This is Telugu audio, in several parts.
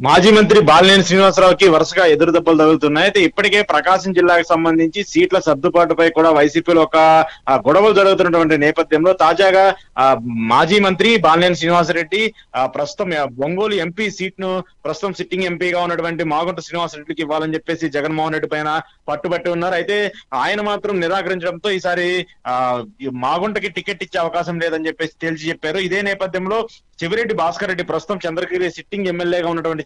మాజీ మంత్రి బాలినేని శ్రీనివాసరావుకి వరుసగా ఎదురు దెబ్బలు తగులుతున్నాయి. అయితే ఇప్పటికే ప్రకాశం జిల్లాకు సంబంధించి సీట్ల సర్దుబాటుపై కూడా వైసీపీలో ఒక గొడవలు జరుగుతున్నటువంటి నేపథ్యంలో తాజాగా ఆ మాజీ మంత్రి బాలినేని శ్రీనివాసరెడ్డి ప్రస్తుతం ఒంగోలు ఎంపీ సీట్ ను ప్రస్తుతం సిట్టింగ్ ఎంపీగా ఉన్నటువంటి మాగుంట శ్రీనివాసరెడ్డికి ఇవ్వాలని చెప్పేసి జగన్మోహన్ రెడ్డి పైన పట్టుబట్టి ఉన్నారు. అయితే ఆయన మాత్రం నిరాకరించడంతో ఈసారి మాగుంటకి టికెట్ ఇచ్చే అవకాశం లేదని చెప్పేసి తేల్చి చెప్పారు. ఇదే నేపథ్యంలో చెవిరెడ్డి భాస్కర్ రెడ్డి ప్రస్తుతం చంద్రగిరి సిట్టింగ్ ఎమ్మెల్యేగా ఉన్నటువంటి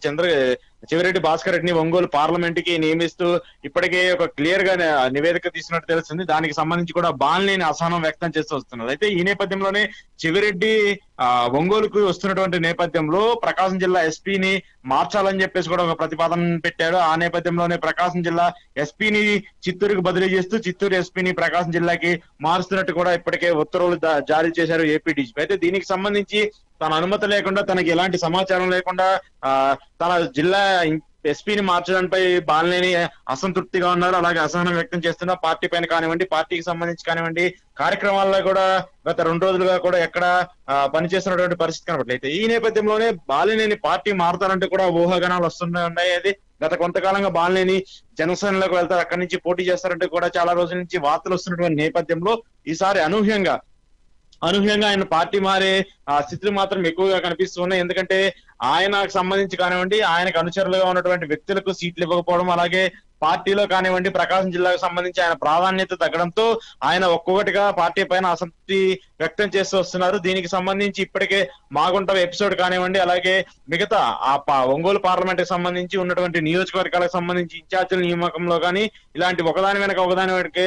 చెవిరెడ్డి భాస్కర్ రెడ్డిని ఒంగోలు పార్లమెంట్ కి నియమిస్తూ ఇప్పటికే ఒక క్లియర్ గా నివేదిక తీసినట్టు తెలుస్తుంది. దానికి సంబంధించి కూడా బాలినేని అసహనం వ్యక్తం చేస్తూ వస్తున్నారు. అయితే ఈ నేపథ్యంలోనే చెవిరెడ్డి ఒంగోలుకు వస్తున్నటువంటి నేపథ్యంలో ప్రకాశం జిల్లా ఎస్పీని మార్చాలని చెప్పేసి కూడా ఒక ప్రతిపాదన పెట్టారు. ఆ నేపథ్యంలోనే ప్రకాశం జిల్లా ఎస్పీని చిత్తూరుకు బదిలీ చేస్తూ చిత్తూరు ఎస్పీని ప్రకాశం జిల్లాకి మారుస్తున్నట్టు కూడా ఇప్పటికే ఉత్తర్వులు జారీ చేశారు ఏపీ డీజీపీ. అయితే దీనికి సంబంధించి తన అనుమతి లేకుండా, తనకి ఎలాంటి సమాచారం లేకుండా తన జిల్లా ఎస్పీని మార్చడంపై బాలినేని అసంతృప్తిగా ఉన్నారు. అలాగే అసహనం వ్యక్తం చేస్తున్న పార్టీ పైన కానివ్వండి, పార్టీకి సంబంధించి కానివ్వండి, కార్యక్రమాల్లో కూడా గత 2 రోజులుగా కూడా ఎక్కడ పనిచేస్తున్నటువంటి పరిస్థితి కనబడలేదు. ఈ నేపథ్యంలోనే బాలినేని పార్టీ మారుతారంటే కూడా ఊహాగానాలు వస్తున్నాయి. అది గత కొంతకాలంగా బాలినేని జనసేనలోకి వెళ్తారు, అక్కడి నుంచి పోటీ చేస్తారంటే కూడా చాలా రోజుల నుంచి వార్తలు వస్తున్నటువంటి నేపథ్యంలో ఈసారి అనూహ్యంగా ఆయన పార్టీ మారే స్థితులు మాత్రం ఎక్కువగా కనిపిస్తున్నాయి. ఎందుకంటే ఆయనకు సంబంధించి కానివ్వండి, ఆయనకు అనుచరులుగా ఉన్నటువంటి వ్యక్తులకు సీట్లు ఇవ్వకపోవడం, అలాగే పార్టీలో కానివ్వండి ప్రకాశం జిల్లాకు సంబంధించి ఆయన ప్రాధాన్యత తగ్గడంతో ఆయన ఒక్కొక్కటిగా పార్టీ పైన అసంతృప్తి వ్యక్తం చేస్తూ వస్తున్నారు. దీనికి సంబంధించి ఇప్పటికే మాగుంట ఎపిసోడ్ కానివ్వండి, అలాగే మిగతా ఒంగోలు పార్లమెంట్ కి సంబంధించి ఉన్నటువంటి నియోజకవర్గాలకు సంబంధించి ఇన్ఛార్జీల నియామకంలో కానీ ఇలాంటి ఒకదాని వెనక ఒకదాని వెనక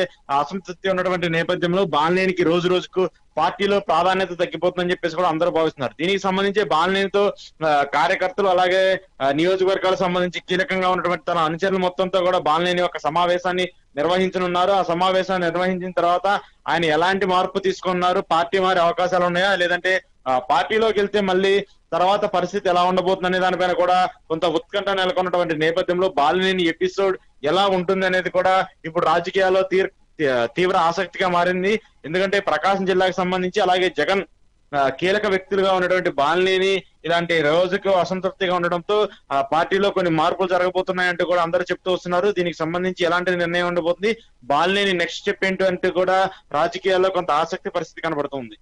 అసంతృప్తి ఉన్నటువంటి నేపథ్యంలో బాలినేనికి రోజు రోజుకు పార్టీలో ప్రాధాన్యత తగ్గిపోతుందని చెప్పేసి కూడా అందరూ భావిస్తున్నారు. దీనికి సంబంధించి బాలినేనితో కార్యకర్తలు అలాగే నియోజకవర్గాలకు సంబంధించి కీలకంగా ఉన్నటువంటి తన అనుచరులు మొత్తంతో కూడా బాలినేని ఒక సమావేశాన్ని నిర్వహించనున్నారు. ఆ సమావేశాన్ని నిర్వహించిన తర్వాత ఆయన ఎలాంటి మార్పు తీసుకున్నారు, పార్టీ మారే అవకాశాలు ఉన్నాయా, లేదంటే పార్టీలోకి వెళ్తే మళ్ళీ తర్వాత పరిస్థితి ఎలా ఉండబోతుంది అనే దానిపైన కూడా కొంత ఉత్కంఠ నెలకొన్నటువంటి నేపథ్యంలో బాలినేని ఎపిసోడ్ ఎలా ఉంటుంది అనేది కూడా ఇప్పుడు రాజకీయాల్లో తీవ్ర ఆసక్తిగా మారింది. ఎందుకంటే ప్రకాశం జిల్లాకు సంబంధించి అలాగే జగన్ కీలక వ్యక్తులుగా ఉన్నటువంటి బాలినేని ఇలాంటి రోజుకు అసంతృప్తిగా ఉండడంతో ఆ పార్టీలో కొన్ని మార్పులు జరగబోతున్నాయంటూ కూడా అందరూ చెప్తూ వస్తున్నారు. దీనికి సంబంధించి ఎలాంటి నిర్ణయం ఉండబోతుంది, బాలినేని నెక్స్ట్ స్టెప్ ఏంటంటూ కూడా రాజకీయాల్లో కొంత ఆసక్తి పరిస్థితి కనబడుతుంది.